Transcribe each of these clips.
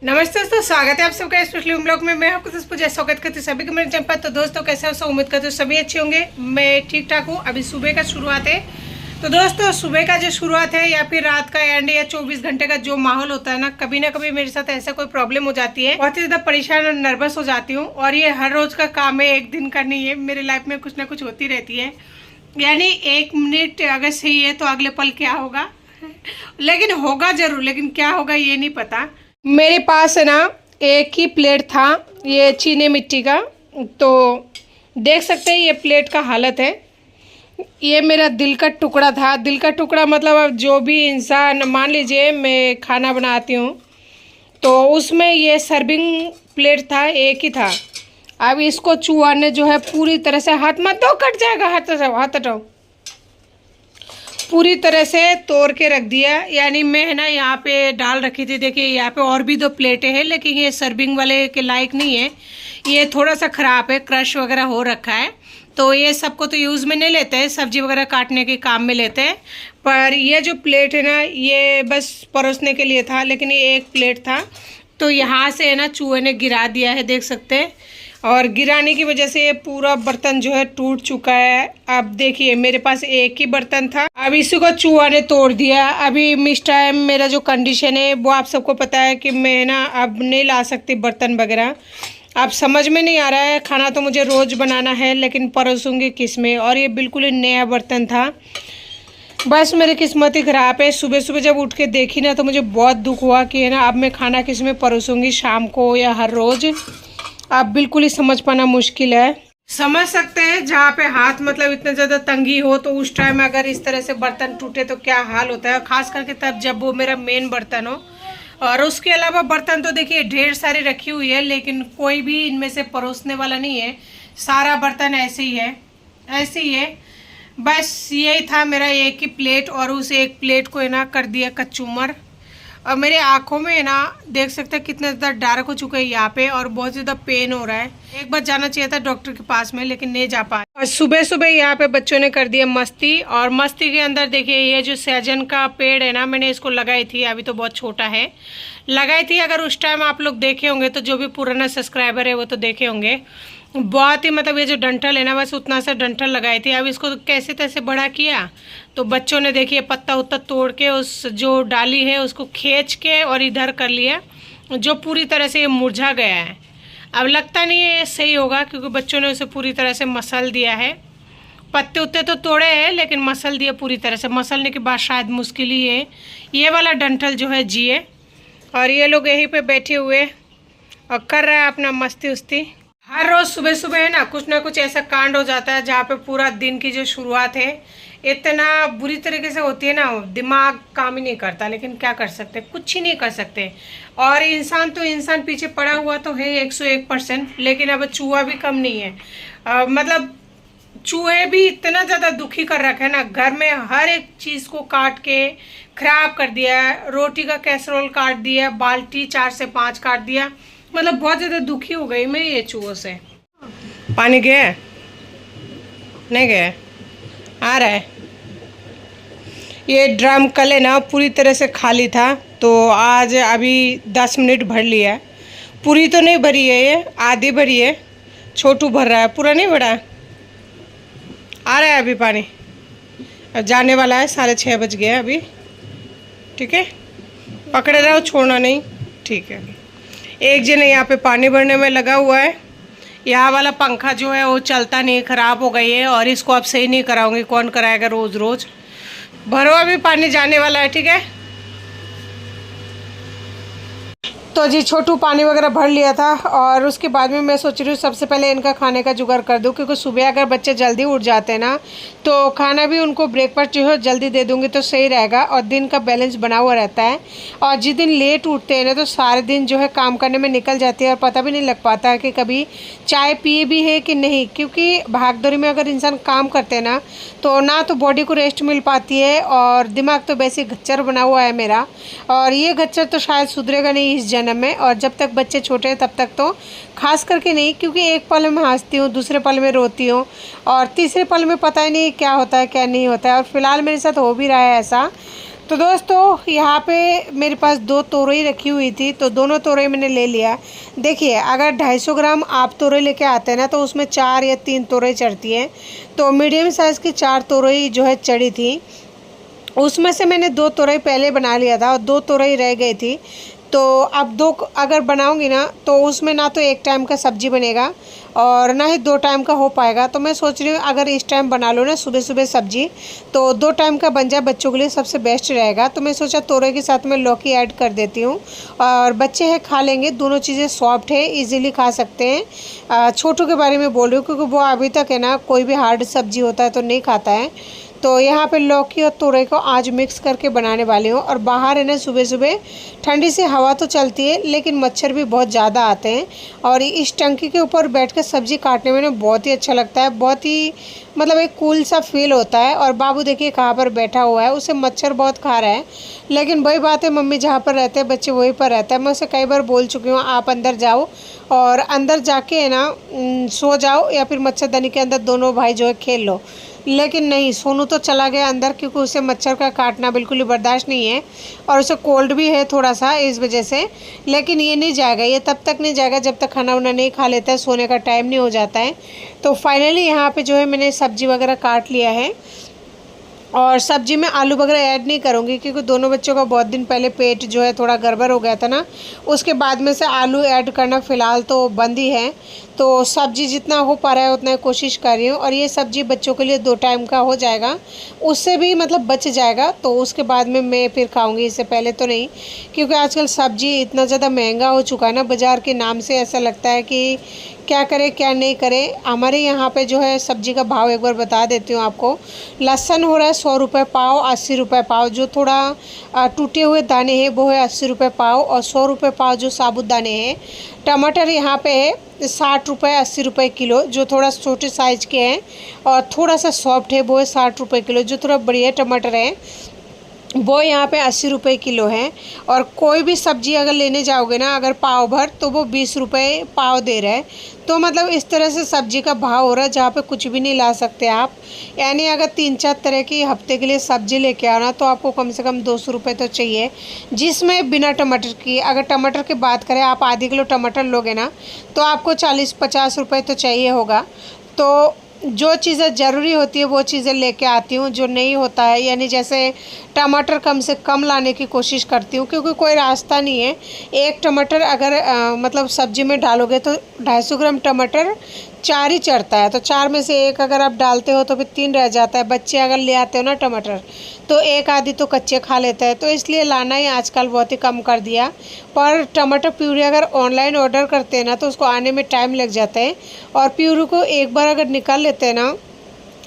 नमस्ते दोस्तों, स्वागत है आप सबका स्पेशली ब्लॉग में। मैं आपको पूजा स्वागत करती हूँ सभी को मेरे चैनल पर। तो दोस्तों कैसे हो, सब उम्मीद करते हो सभी अच्छे होंगे। मैं ठीक ठाक हूँ। अभी सुबह का शुरुआत है। तो दोस्तों सुबह का जो शुरुआत है या फिर रात का एंड या 24 घंटे का जो माहौल होता है ना कभी मेरे साथ ऐसा कोई प्रॉब्लम हो जाती है, बहुत ही ज्यादा परेशान और नर्वस हो जाती हूँ। और ये हर रोज का काम है, एक दिन का नहीं है। मेरी लाइफ में कुछ ना कुछ होती रहती है। यानी 1 मिनट अगर सही है तो अगले पल क्या होगा लेकिन होगा जरूर, लेकिन क्या होगा ये नहीं पता। मेरे पास है ना एक ही प्लेट था, ये चीनी मिट्टी का। तो देख सकते हैं ये प्लेट का हालत है। ये मेरा दिल का टुकड़ा था। दिल का टुकड़ा मतलब अब जो भी इंसान, मान लीजिए मैं खाना बनाती हूँ तो उसमें ये सर्विंग प्लेट था, एक ही था। अब इसको चूहा ने जो है पूरी तरह से, हाथ मत दो कट जाएगा, हाथ हटाओ हाथ हटाओ, पूरी तरह से तोड़ के रख दिया। यानी मैं ना यहाँ पे डाल रखी थी, देखिए यहाँ पे और भी 2 प्लेटें हैं, लेकिन ये सर्विंग वाले के लायक नहीं है। ये थोड़ा सा ख़राब है, क्रश वगैरह हो रखा है। तो ये सबको तो यूज़ में नहीं लेते हैं, सब्जी वगैरह काटने के काम में लेते हैं। पर ये जो प्लेट है ना ये बस परोसने के लिए था, लेकिन ये एक प्लेट था। तो यहाँ से है ना चूहे ने गिरा दिया है, देख सकते हैं। और गिराने की वजह से ये पूरा बर्तन जो है टूट चुका है। अब देखिए मेरे पास एक ही बर्तन था, अब इसी को चूहा ने तोड़ दिया। अभी मिस टाइम मेरा जो कंडीशन है वो आप सबको पता है कि मैं ना अब नहीं ला सकती बर्तन वगैरह। अब समझ में नहीं आ रहा है, खाना तो मुझे रोज़ बनाना है लेकिन परोसूंगी किस में। और ये बिल्कुल ही नया बर्तन था। बस मेरी किस्मत ही ख़राब है। सुबह सुबह जब उठ के देखी ना तो मुझे बहुत दुख हुआ कि है ना अब मैं खाना किस में परोसूंगी, शाम को या हर रोज़। अब बिल्कुल ही समझ पाना मुश्किल है। समझ सकते हैं जहाँ पे हाथ मतलब इतना ज़्यादा तंगी हो तो उस टाइम अगर इस तरह से बर्तन टूटे तो क्या हाल होता है, खास करके तब जब वो मेरा मेन बर्तन हो। और उसके अलावा बर्तन तो देखिए ढेर सारी रखी हुई है, लेकिन कोई भी इनमें से परोसने वाला नहीं है। सारा बर्तन ऐसे ही है, ऐसे ही है। बस यही था मेरा एक ही प्लेट, और उस एक प्लेट को है ना कर दिया कचूमर। और मेरे आँखों में है ना देख सकते हैं कितना ज़्यादा डार्क हो चुका है यहाँ पे, और बहुत ज़्यादा पेन हो रहा है। एक बार जाना चाहिए था डॉक्टर के पास में, लेकिन नहीं जा पाए। और सुबह सुबह यहाँ पे बच्चों ने कर दिया मस्ती। और मस्ती के अंदर देखिए ये जो सहजन का पेड़ है ना, मैंने इसको लगाई थी, अभी तो बहुत छोटा है, लगाई थी। अगर उस टाइम आप लोग देखे होंगे तो जो भी पुराना सब्सक्राइबर है वो तो देखे होंगे। बहुत ही मतलब ये जो डंठल है ना बस उतना सा डंठल लगाई थी। अब इसको कैसे तैसे बड़ा किया तो बच्चों ने देखिए पत्ता उत्ता तोड़ के उस जो डाली है उसको खींच के और इधर कर लिया, जो पूरी तरह से ये मुरझा गया है। अब लगता नहीं है ये सही होगा, क्योंकि बच्चों ने उसे पूरी तरह से मसल दिया है। पत्ते उत्ते तो तोड़े हैं लेकिन मसल दिया पूरी तरह से। मसलने के बाद शायद मुश्किल ही है ये वाला डंठल जो है जिए। और ये लोग यहीं पे बैठे हुए और कर रहा है अपना मस्ती उस्ती। हर रोज़ सुबह सुबह है ना कुछ ऐसा कांड हो जाता है जहाँ पे पूरा दिन की जो शुरुआत है इतना बुरी तरीके से होती है ना, दिमाग काम ही नहीं करता। लेकिन क्या कर सकते, कुछ ही नहीं कर सकते। और इंसान तो इंसान पीछे पड़ा हुआ तो है 101%, लेकिन अब चूहा भी कम नहीं है। मतलब चूहे भी इतना ज़्यादा दुखी कर रखा है ना, घर में हर एक चीज़ को काट के खराब कर दिया है। रोटी का कैसरोल काट दिया, बाल्टी 4 से 5 काट दिया। मतलब बहुत ज़्यादा दुखी हो गई मैं ये चूहों से। पानी गया नहीं गया, आ रहा है। ये ड्रम कल है ना पूरी तरह से खाली था, तो आज अभी 10 मिनट भर लिया है। पूरी तो नहीं भरी है, ये आधी भरी है। छोटू भर रहा है, पूरा नहीं भरा है। आ रहा है अभी पानी, अब जाने वाला है। 6:30 बज गया अभी। ठीक है, पकड़े रहो, छोड़ना नहीं। ठीक है, एक जने यहाँ पे पानी भरने में लगा हुआ है। यहाँ वाला पंखा जो है वो चलता नहीं, ख़राब हो गई है, और इसको अब सही नहीं कराऊंगी। कौन कराएगा रोज़ रोज़। भरो, अभी पानी जाने वाला है। ठीक है, तो जी छोटू पानी वगैरह भर लिया था। और उसके बाद में मैं सोच रही हूँ सबसे पहले इनका खाने का जुगाड़ कर दूँ, क्योंकि सुबह अगर बच्चे जल्दी उठ जाते हैं ना तो खाना भी उनको ब्रेकफास्ट जो है जल्दी दे दूँगी तो सही रहेगा, और दिन का बैलेंस बना हुआ रहता है। और जिस दिन लेट उठते हैं ना तो सारे दिन जो है काम करने में निकल जाती है, और पता भी नहीं लग पाता कि कभी चाय पिए भी है कि नहीं। क्योंकि भागदौड़ी में अगर इंसान काम करते हैं ना तो बॉडी को रेस्ट मिल पाती है, और दिमाग तो वैसे घच्चर बना हुआ है मेरा। और ये घच्चर तो शायद सुधरेगा नहीं इस जन्म में, और जब तक बच्चे छोटे हैं तब तक तो खास करके नहीं। क्योंकि एक पल में हंसती हूँ, दूसरे पल में रोती हूँ, और तीसरे पल में पता ही नहीं क्या होता है क्या नहीं होता है। और फिलहाल मेरे साथ हो भी रहा है ऐसा। तो दोस्तों यहाँ पे मेरे पास 2 तोरई रखी हुई थी, तो दोनों तोरई मैंने ले लिया। देखिए अगर 250 ग्राम आप तोरई लेके आते हैं ना, तो उसमें 4 या 3 तोरई चढ़ती है। तो मीडियम साइज़ की 4 तोरई जो है चढ़ी थी। उसमें से मैंने 2 तोरई पहले बना लिया था और 2 तोरई रह गई थी। तो अब 2 अगर बनाऊंगी ना, तो उसमें ना तो 1 टाइम का सब्जी बनेगा और ना ही 2 टाइम का हो पाएगा। तो मैं सोच रही हूँ अगर इस टाइम बना लो ना सुबह सुबह सब्जी, तो 2 टाइम का बन जाए, बच्चों के लिए सबसे बेस्ट रहेगा। तो मैं सोचा तोरई के साथ में लौकी ऐड कर देती हूँ और बच्चे हैं खा लेंगे। दोनों चीज़ें सॉफ्ट है, इजीली खा सकते हैं। छोटू के बारे में बोल रही हूँ क्योंकि वो अभी तक है ना कोई भी हार्ड सब्जी होता है तो नहीं खाता है। तो यहाँ पे लौकी और तोरई को आज मिक्स करके बनाने वाली हूँ। और बाहर है ना सुबह सुबह ठंडी सी हवा तो चलती है, लेकिन मच्छर भी बहुत ज़्यादा आते हैं। और इस टंकी के ऊपर बैठ कर सब्ज़ी काटने में ना बहुत ही अच्छा लगता है, बहुत ही मतलब एक कूल सा फील होता है। और बाबू देखिए कहाँ पर बैठा हुआ है, उसे मच्छर बहुत खा रहा है। लेकिन वही बात है, मम्मी जहाँ पर रहते हैं बच्चे वहीं पर रहता है। मैं उसे कई बार बोल चुकी हूँ आप अंदर जाओ और अंदर जाके है ना सो जाओ, या फिर मच्छरदानी के अंदर दोनों भाई जो है खेल लो। लेकिन नहीं, सोनू तो चला गया अंदर क्योंकि उसे मच्छर का काटना बिल्कुल ही बर्दाश्त नहीं है और उसे कोल्ड भी है थोड़ा सा इस वजह से। लेकिन ये नहीं जाएगा, ये तब तक नहीं जाएगा जब तक खाना वाना नहीं खा लेता है, सोने का टाइम नहीं हो जाता है। तो फाइनली यहाँ पे जो है मैंने सब्जी वगैरह काट लिया है और सब्जी में आलू वगैरह ऐड नहीं करूँगी क्योंकि दोनों बच्चों का बहुत दिन पहले पेट जो है थोड़ा गड़बड़ हो गया था ना, उसके बाद में से आलू ऐड करना फ़िलहाल तो बंद ही है। तो सब्जी जितना हो पा रहा है उतना कोशिश कर रही हूँ। और ये सब्जी बच्चों के लिए 2 टाइम का हो जाएगा, उससे भी मतलब बच जाएगा। तो उसके बाद में मैं फिर खाऊँगी, इससे पहले तो नहीं। क्योंकि आजकल सब्जी इतना ज़्यादा महंगा हो चुका है ना, बाज़ार के नाम से ऐसा लगता है कि क्या करे क्या नहीं करे। हमारे यहाँ पे जो है सब्जी का भाव एक बार बता देती हूँ आपको। लहसुन हो रहा है 100 रुपये पाव, 80 रुपये पाव। जो थोड़ा टूटे हुए दाने हैं वो है 80 रुपये पाव और 100 रुपये पाव जो साबुत दाने हैं। टमाटर यहाँ पे है 60 रुपये 80 रुपये किलो, जो थोड़ा छोटे साइज़ के हैं और थोड़ा सा सॉफ्ट है वो है 60 रुपये किलो। जो थोड़ा बढ़िया टमाटर है वो यहाँ पे 80 रुपये किलो है। और कोई भी सब्ज़ी अगर लेने जाओगे ना अगर पाव भर, तो वो 20 रुपये पाव दे रहा है। तो मतलब इस तरह से सब्ज़ी का भाव हो रहा है जहाँ पे कुछ भी नहीं ला सकते आप। यानी अगर 3-4 तरह की हफ्ते के लिए सब्ज़ी लेके आना तो आपको कम से कम 200 रुपये तो चाहिए, जिसमें बिना टमाटर की। अगर टमाटर की बात करें, आप आधी किलो टमाटर लोगे ना तो आपको 40-50 रुपये तो चाहिए होगा। तो जो चीज़ें ज़रूरी होती है वो चीज़ें लेके आती हूँ, जो नहीं होता है यानी जैसे टमाटर कम से कम लाने की कोशिश करती हूँ क्योंकि कोई रास्ता नहीं है। एक टमाटर अगर मतलब सब्जी में डालोगे तो 250 ग्राम टमाटर 4 ही चढ़ता है। तो 4 में से 1 अगर आप डालते हो तो फिर 3 रह जाता है। बच्चे अगर ले आते हो ना टमाटर तो 1 आधी तो कच्चे खा लेते हैं। तो इसलिए लाना ही आजकल बहुत ही कम कर दिया। पर टमाटर प्यूरी अगर ऑनलाइन ऑर्डर करते हैं ना तो उसको आने में टाइम लग जाता है। और प्यूरी को एक बार अगर निकाल लेते हैं ना,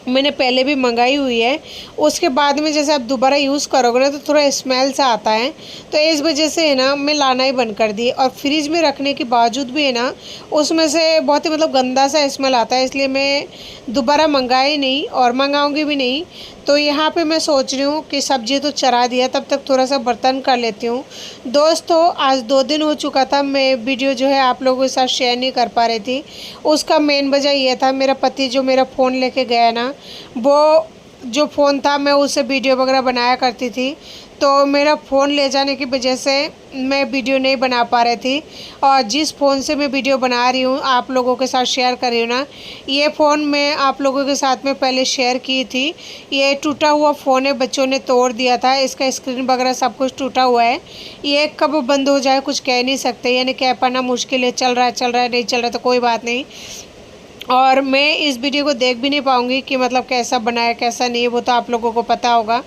मैंने पहले भी मंगाई हुई है, उसके बाद में जैसे आप दोबारा यूज़ करोगे ना तो थोड़ा स्मेल सा आता है। तो इस वजह से है ना मैं लाना ही बंद कर दी। और फ्रिज में रखने के बावजूद भी है ना उसमें से बहुत ही मतलब गंदा सा स्मेल आता है, इसलिए मैं दोबारा मंगाई नहीं और मंगाऊंगी भी नहीं। तो यहाँ पे मैं सोच रही हूँ कि सब्जी तो चढ़ा दिया, तब तक थोड़ा सा बर्तन कर लेती हूँ। दोस्तों आज 2 दिन हो चुका था मैं वीडियो जो है आप लोगों के साथ शेयर नहीं कर पा रही थी। उसका मेन वजह ये था, मेरा पति जो मेरा फ़ोन लेके गया ना, वो जो फ़ोन था मैं उससे वीडियो वगैरह बनाया करती थी। तो मेरा फ़ोन ले जाने की वजह से मैं वीडियो नहीं बना पा रही थी। और जिस फ़ोन से मैं वीडियो बना रही हूँ आप लोगों के साथ शेयर कर रही हूँ ना, ये फ़ोन मैं आप लोगों के साथ में पहले शेयर की थी। ये टूटा हुआ फ़ोन है, बच्चों ने तोड़ दिया था, इसका स्क्रीन वगैरह सब कुछ टूटा हुआ है। ये कब बंद हो जाए कुछ कह नहीं सकते, यानी कह पाना मुश्किल है। चल रहा है नहीं चल रहा तो कोई बात नहीं। और मैं इस वीडियो को देख भी नहीं पाऊँगी कि मतलब कैसा बनाया कैसा नहीं, वो तो आप लोगों को पता होगा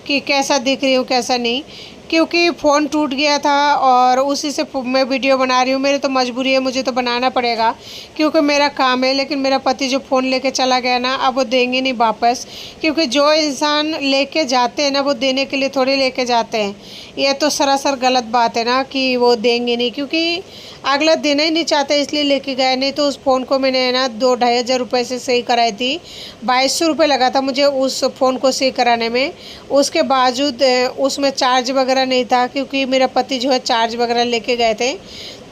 कि कैसा दिख रही हूँ कैसा नहीं। क्योंकि फ़ोन टूट गया था और उसी से मैं वीडियो बना रही हूँ। मेरी तो मजबूरी है, मुझे तो बनाना पड़ेगा क्योंकि मेरा काम है। लेकिन मेरा पति जो फ़ोन लेके चला गया ना, अब वो देंगे नहीं वापस। क्योंकि जो इंसान लेके जाते हैं ना वो देने के लिए थोड़ी लेके जाते हैं। ये तो सरासर गलत बात है ना कि वो देंगे नहीं, क्योंकि अगला देना ही नहीं चाहते इसलिए लेके गए। नहीं तो उस फ़ोन को मैंने ना 2-2.5 हज़ार रुपये से सही कराई थी। 2200 रुपये लगा था मुझे उस फ़ोन को सही कराने में। उसके बावजूद उसमें चार्ज वगैरह नहीं था क्योंकि मेरा पति जो है चार्ज वगैरह लेके गए थे।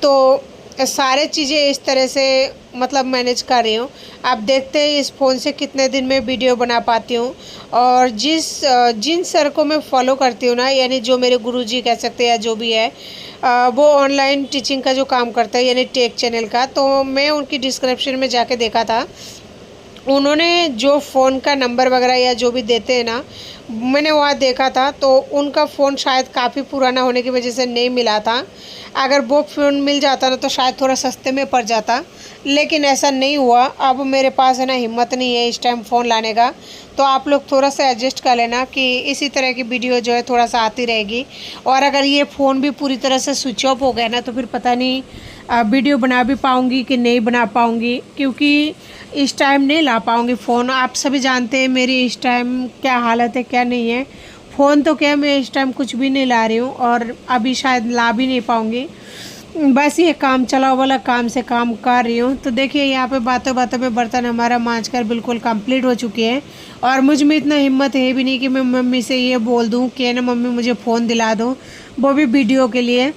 तो सारे चीज़ें इस तरह से मतलब मैनेज कर रही हूँ। आप देखते हैं इस फ़ोन से कितने दिन में वीडियो बना पाती हूँ। और जिन सर को मैं फॉलो करती हूँ ना, यानी जो मेरे गुरुजी कह सकते हैं या जो भी है, वो ऑनलाइन टीचिंग का जो काम करता है यानी टेक चैनल का, तो मैं उनकी डिस्क्रिप्शन में जाके देखा था, उन्होंने जो फ़ोन का नंबर वगैरह या जो भी देते हैं ना, मैंने वहाँ देखा था, तो उनका फ़ोन शायद काफ़ी पुराना होने की वजह से नहीं मिला था। अगर वो फ़ोन मिल जाता ना तो शायद थोड़ा सस्ते में पड़ जाता, लेकिन ऐसा नहीं हुआ। अब मेरे पास है ना हिम्मत नहीं है इस टाइम फ़ोन लाने का, तो आप लोग थोड़ा सा एडजस्ट कर लेना कि इसी तरह की वीडियो जो है थोड़ा सा आती रहेगी। और अगर ये फ़ोन भी पूरी तरह से स्विच ऑफ हो गया ना तो फिर पता नहीं वीडियो बना भी पाऊँगी कि नहीं बना पाऊँगी, क्योंकि इस टाइम नहीं ला पाऊँगी फ़ोन। आप सभी जानते हैं मेरी इस टाइम क्या हालत है क्या नहीं है। फ़ोन तो क्या, मैं इस टाइम कुछ भी नहीं ला रही हूँ और अभी शायद ला भी नहीं पाऊँगी। बस ये काम चलाओ वाला काम से काम कर रही हूँ। तो देखिए यहाँ पे बातों बातों में बर्तन हमारा मांज कर बिल्कुल कंप्लीट हो चुकी है। और मुझ में इतना हिम्मत है भी नहीं कि मैं मम्मी से ये बोल दूँ कि ना मम्मी मुझे फ़ोन दिला दो, वो भी वीडियो के लिए।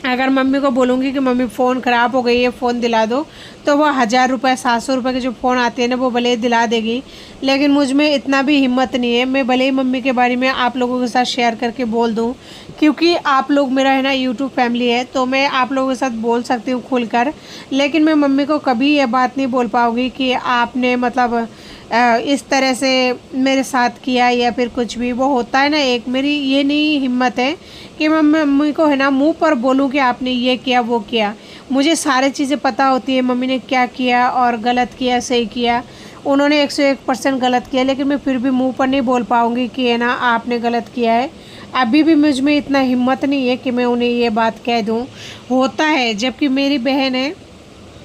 अगर मम्मी को बोलूँगी कि मम्मी फ़ोन ख़राब हो गई है, फ़ोन दिला दो, तो वो 1000 रुपये 700 रुपये के जो फ़ोन आते हैं ना वो भले ही दिला देगी, लेकिन मुझ में इतना भी हिम्मत नहीं है। मैं भले ही मम्मी के बारे में आप लोगों के साथ शेयर करके बोल दूँ, क्योंकि आप लोग मेरा है ना यूट्यूब फैमिली है, तो मैं आप लोगों के साथ बोल सकती हूँ खुलकर, लेकिन मैं मम्मी को कभी ये बात नहीं बोल पाऊँगी कि आपने मतलब इस तरह से मेरे साथ किया या फिर कुछ भी। वो होता है ना, एक मेरी ये नहीं हिम्मत है कि मैं मम्मी को है ना मुंह पर बोलूँ कि आपने ये किया वो किया। मुझे सारी चीज़ें पता होती है मम्मी ने क्या किया और गलत किया सही किया। उन्होंने 101% गलत किया, लेकिन मैं फिर भी मुंह पर नहीं बोल पाऊँगी कि है ना आपने गलत किया है। अभी भी मुझ में इतना हिम्मत नहीं है कि मैं उन्हें ये बात कह दूँ। होता है, जबकि मेरी बहन है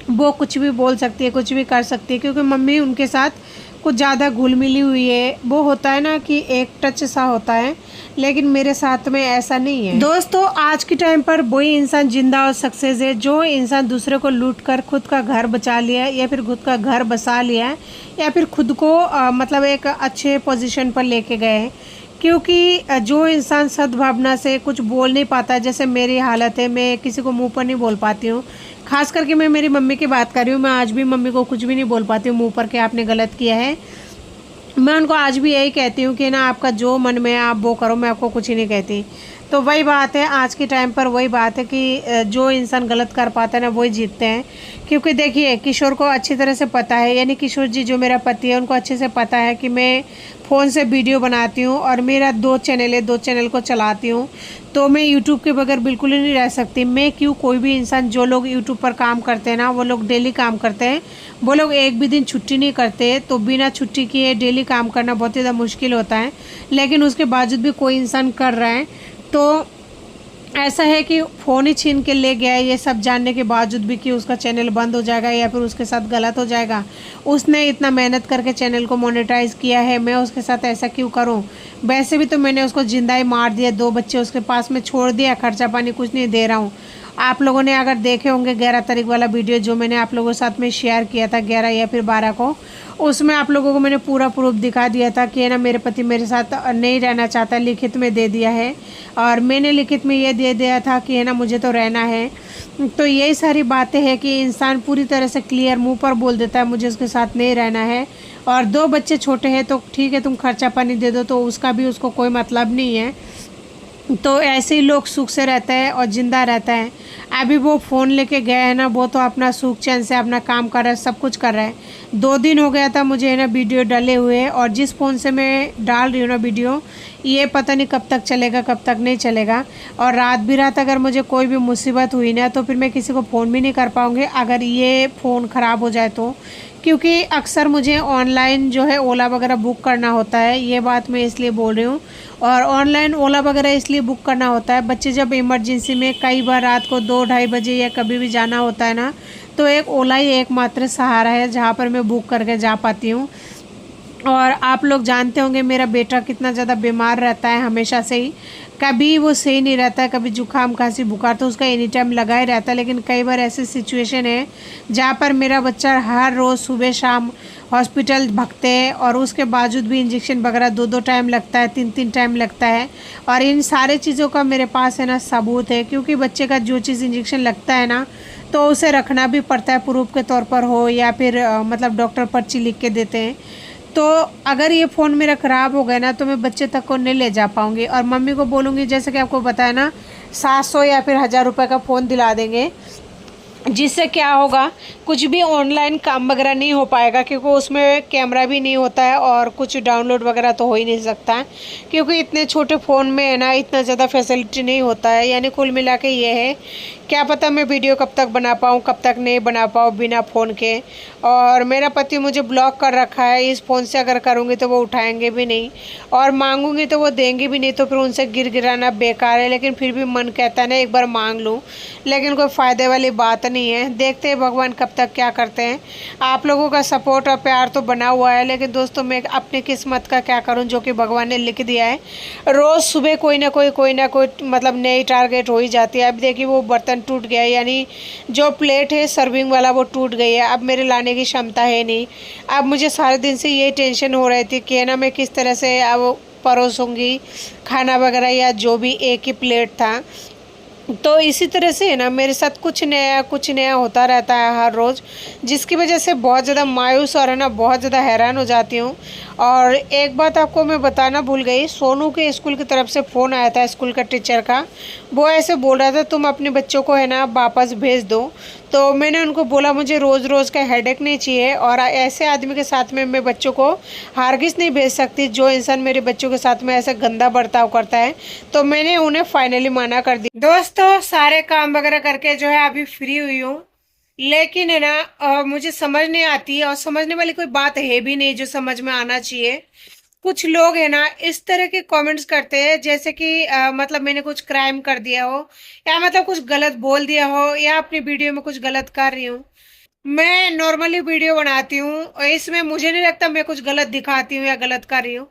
वो कुछ भी बोल सकती है, कुछ भी कर सकती है, क्योंकि मम्मी उनके साथ कुछ ज़्यादा घुल मिली हुई है। वो होता है ना कि एक टच सा होता है, लेकिन मेरे साथ में ऐसा नहीं है। दोस्तों, आज के टाइम पर वही इंसान जिंदा और सक्सेस है जो इंसान दूसरे को लूट कर खुद का घर बचा लिया है, या फिर खुद का घर बसा लिया है, या फिर खुद को मतलब एक अच्छे पोजीशन पर लेके गए हैं। क्योंकि जो इंसान सद्भावना से कुछ बोल नहीं पाता, जैसे मेरी हालत है, मैं किसी को मुंह पर नहीं बोल पाती हूँ। खास करके मैं मेरी मम्मी की बात कर रही हूँ, मैं आज भी मम्मी को कुछ भी नहीं बोल पाती हूँ मुंह पर कि आपने गलत किया है। मैं उनको आज भी यही कहती हूँ कि ना आपका जो मन में है आप वो करो, मैं आपको कुछ ही नहीं कहती। तो वही बात है, आज के टाइम पर वही बात है कि जो इंसान गलत कर पाता है ना वही जीतते हैं। क्योंकि देखिए, किशोर को अच्छी तरह से पता है, यानी किशोर जी जो मेरा पति है उनको अच्छे से पता है कि मैं फ़ोन से वीडियो बनाती हूँ और मेरा 2 चैनल है, 2 चैनल को चलाती हूँ, तो मैं यूट्यूब के बगैर बिल्कुल ही नहीं रह सकती। मैं क्यों, कोई भी इंसान, जो लोग यूट्यूब पर काम करते हैं ना वो लोग डेली काम करते हैं, वो लोग एक भी दिन छुट्टी नहीं करते। तो बिना छुट्टी किए डेली काम करना बहुत ही ज़्यादा मुश्किल होता है, लेकिन उसके बावजूद भी कोई इंसान कर रहा है। तो ऐसा है कि फ़ोन ही छीन के ले गया है, ये सब जानने के बावजूद भी कि उसका चैनल बंद हो जाएगा या फिर उसके साथ गलत हो जाएगा। उसने इतना मेहनत करके चैनल को मोनेटाइज किया है, मैं उसके साथ ऐसा क्यों करूं? वैसे भी तो मैंने उसको जिंदा ही मार दिया, 2 बच्चे उसके पास में छोड़ दिया, खर्चा पानी कुछ नहीं दे रहा हूँ। आप लोगों ने अगर देखे होंगे 11 तारीख वाला वीडियो जो मैंने आप लोगों के साथ में शेयर किया था, 11 या फिर 12 को, उसमें आप लोगों को मैंने पूरा प्रूफ दिखा दिया था कि ना मेरे पति मेरे साथ नहीं रहना चाहता, लिखित में दे दिया है। और मैंने लिखित में ये दे दिया था कि है ना मुझे तो रहना है। तो यही सारी बातें हैं कि इंसान पूरी तरह से क्लियर मुंह पर बोल देता है मुझे उसके साथ नहीं रहना है। और 2 बच्चे छोटे हैं तो ठीक है, तुम खर्चा पानी दे दो, तो उसका भी उसको कोई मतलब नहीं है। तो ऐसे ही लोग सुख से रहता है और ज़िंदा रहता है। अभी वो फ़ोन लेके गए हैं ना, वो तो अपना सुख चैन से अपना काम कर रहा है, सब कुछ कर रहा है। 2 दिन हो गया था मुझे है ना वीडियो डाले हुए, और जिस फ़ोन से मैं डाल रही हूँ ना वीडियो, ये पता नहीं कब तक चलेगा कब तक नहीं चलेगा। और रात बिरात अगर मुझे कोई भी मुसीबत हुई ना तो फिर मैं किसी को फ़ोन भी नहीं कर पाऊँगी अगर ये फ़ोन ख़राब हो जाए तो। क्योंकि अक्सर मुझे ऑनलाइन जो है ओला वगैरह बुक करना होता है, ये बात मैं इसलिए बोल रही हूँ। और ऑनलाइन ओला वगैरह इसलिए बुक करना होता है, बच्चे जब इमरजेंसी में कई बार रात को 2-2:30 बजे या कभी भी जाना होता है ना, तो एक ओला ही एकमात्र सहारा है जहाँ पर मैं बुक करके जा पाती हूँ। और आप लोग जानते होंगे मेरा बेटा कितना ज़्यादा बीमार रहता है हमेशा से ही, कभी वो सही नहीं रहता है, कभी जुकाम खांसी बुखार तो उसका एनी टाइम लगा ही रहता है। लेकिन कई बार ऐसी सिचुएशन है जहाँ पर मेरा बच्चा हर रोज़ सुबह शाम हॉस्पिटल भगते हैं, और उसके बावजूद भी इंजेक्शन वगैरह 2-2 टाइम लगता है, 3-3 टाइम लगता है। और इन सारे चीज़ों का मेरे पास है ना सबूत है, क्योंकि बच्चे का जो चीज़ इंजेक्शन लगता है ना, तो उसे रखना भी पड़ता है, प्रूफ के तौर पर हो या फिर मतलब डॉक्टर पर्ची लिख के देते हैं। तो अगर ये फ़ोन मेरा ख़राब हो गया ना तो मैं बच्चे तक को नहीं ले जा पाऊँगी, और मम्मी को बोलूँगी जैसे कि आपको बताया ना 700 या फिर 1000 रुपये का फ़ोन दिला देंगे, जिससे क्या होगा कुछ भी ऑनलाइन काम वगैरह नहीं हो पाएगा, क्योंकि उसमें कैमरा भी नहीं होता है और कुछ डाउनलोड वगैरह तो हो ही नहीं सकता है, क्योंकि इतने छोटे फ़ोन में है ना इतना ज़्यादा फैसिलिटी नहीं होता है। यानी कुल मिला के ये है, क्या पता मैं वीडियो कब तक बना पाऊँ कब तक नहीं बना पाऊँ बिना फ़ोन के। और मेरा पति मुझे ब्लॉक कर रखा है, इस फ़ोन से अगर करूँगी तो वो उठाएंगे भी नहीं, और मांगूंगी तो वो देंगे भी नहीं, तो फिर उनसे गिराना बेकार है। लेकिन फिर भी मन कहता है ना एक बार मांग लूँ, लेकिन कोई फ़ायदे वाली बात नहीं है। देखते हैं भगवान कब तक क्या करते हैं। आप लोगों का सपोर्ट और प्यार तो बना हुआ है, लेकिन दोस्तों मैं अपनी किस्मत का क्या करूं, जो कि भगवान ने लिख दिया है। रोज़ सुबह कोई ना कोई मतलब नई टारगेट हो ही जाती है। अब देखिए वो बर्तन टूट गया है, यानी जो प्लेट है सर्विंग वाला वो टूट गई है, अब मेरे लाने की क्षमता है नहीं। अब मुझे सारे दिन से यही टेंशन हो रही थी कि ना मैं किस तरह से अब परोसूंगी खाना वगैरह, या जो भी एक ही प्लेट था। तो इसी तरह से है ना मेरे साथ कुछ नया होता रहता है हर रोज़, जिसकी वजह से बहुत ज़्यादा मायूस और है ना बहुत ज़्यादा हैरान हो जाती हूँ। और एक बात आपको मैं बताना भूल गई, सोनू के स्कूल की तरफ से फ़ोन आया था स्कूल का टीचर का। वो ऐसे बोल रहा था तुम अपने बच्चों को है ना वापस भेज दो। तो मैंने उनको बोला मुझे रोज़ रोज़ का हेडेक नहीं चाहिए, और ऐसे आदमी के साथ में मैं बच्चों को हारगिज़ नहीं भेज सकती जो इंसान मेरे बच्चों के साथ में ऐसा गंदा बर्ताव करता है। तो मैंने उन्हें फाइनली मना कर दिया। दोस्तों सारे काम वगैरह करके जो है अभी फ्री हुई हूँ, लेकिन है ना मुझे समझ नहीं आती, और समझने वाली कोई बात है भी नहीं जो समझ में आना चाहिए। कुछ लोग है ना इस तरह के कमेंट्स करते हैं जैसे कि मतलब मैंने कुछ क्राइम कर दिया हो, या मतलब कुछ गलत बोल दिया हो, या अपनी वीडियो में कुछ गलत कर रही हूँ। मैं नॉर्मली वीडियो बनाती हूँ और इसमें मुझे नहीं लगता मैं कुछ गलत दिखाती हूँ या गलत कर रही हूँ,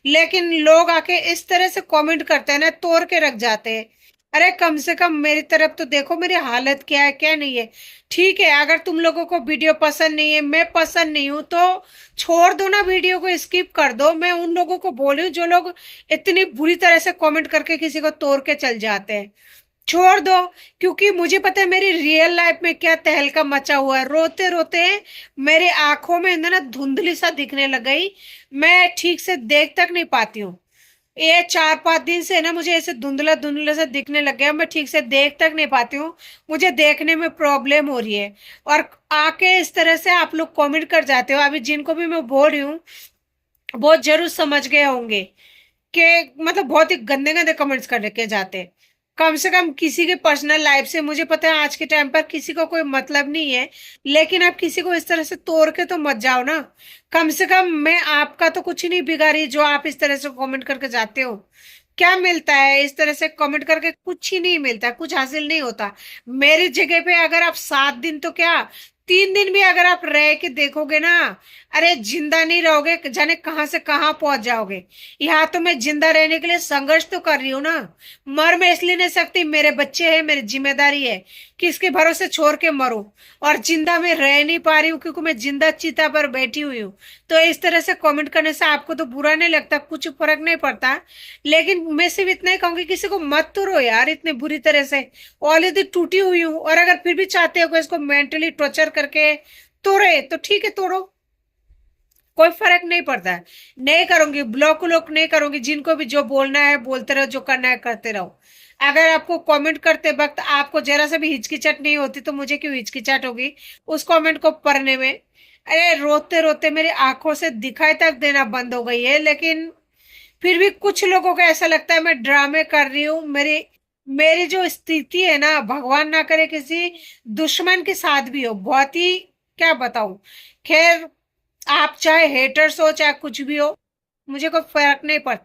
लेकिन लोग आके इस तरह से कमेंट करते हैं ना, तोड़ के रख जाते हैं। अरे कम से कम मेरी तरफ तो देखो मेरी हालत क्या है क्या नहीं है। ठीक है अगर तुम लोगों को वीडियो पसंद नहीं है, मैं पसंद नहीं हूं, तो छोड़ दो ना, वीडियो को स्किप कर दो। मैं उन लोगों को बोल रही हूँ जो लोग इतनी बुरी तरह से कमेंट करके किसी को तोड़ के चल जाते हैं, छोड़ दो। क्योंकि मुझे पता है मेरी रियल लाइफ में क्या तहलका मचा हुआ है। रोते रोते मेरे आंखों में ना धुंधली सा दिखने लग गई, मैं ठीक से देख तक नहीं पाती हूँ। ये 4-5 दिन से ना मुझे ऐसे धुंधला धुंधला सा दिखने लग गया, मैं ठीक से देख तक नहीं पाती हूँ, मुझे देखने में प्रॉब्लम हो रही है। और आके इस तरह से आप लोग कमेंट कर जाते हो, अभी जिनको भी मैं बोल रही हूँ बहुत जरूर समझ गए होंगे कि मतलब बहुत ही गंदे गंदे कमेंट्स कर के जाते हैं। कम से कम किसी के पर्सनल लाइफ से मुझे पता है आज के टाइम पर किसी को कोई मतलब नहीं है, लेकिन आप किसी को इस तरह से तोड़ के तो मत जाओ ना। कम से कम मैं आपका तो कुछ नहीं बिगाड़ी जो आप इस तरह से कमेंट करके जाते हो। क्या मिलता है इस तरह से कमेंट करके? कुछ ही नहीं मिलता, कुछ हासिल नहीं होता। मेरी जगह पे अगर आप 7 दिन तो क्या 3 दिन भी अगर आप रह के देखोगे ना, अरे जिंदा नहीं रहोगे, जाने कहां से कहां पहुंच जाओगे। यहाँ तो मैं जिंदा रहने के लिए संघर्ष तो कर रही हूँ ना, मर मैं इसलिए नहीं सकती, मेरे बच्चे हैं, मेरी जिम्मेदारी है, किसके भरोसे छोड़ के मरूं। और जिंदा मैं रह नहीं पा रही हूँ क्योंकि मैं जिंदा चिता पर बैठी हुई हूँ। तो इस तरह से कमेंट करने से आपको तो बुरा नहीं लगता, कुछ फर्क नहीं पड़ता। लेकिन मैं सिर्फ इतना ही कहूंगी किसी को मत तोड़ो यार इतने बुरी तरह से। ऑलरेडी टूटी हुई हूँ, और अगर फिर भी चाहते हो कि इसको मेंटली टॉर्चर करके तोड़े तो ठीक है तोड़ो, कोई फर्क नहीं पड़ता है। नहीं करूंगी, ब्लॉक व्लॉक नहीं करूंगी, जिनको भी जो बोलना है बोलते रहो, जो करना है करते रहो। अगर आपको कमेंट करते वक्त आपको जरा सा भी हिचकिचाहट नहीं होती तो मुझे क्यों हिचकिचाहट होगी उस कमेंट को पढ़ने में। अरे रोते रोते मेरी आंखों से दिखाई तक देना बंद हो गई है, लेकिन फिर भी कुछ लोगों को ऐसा लगता है मैं ड्रामे कर रही हूँ। मेरी मेरी जो स्थिति है ना, भगवान ना करे किसी दुश्मन के साथ भी हो, बहुत ही क्या बताऊं। खैर आप चाहे हेटर्स हो चाहे कुछ भी हो, मुझे कोई फर्क नहीं पड़ता।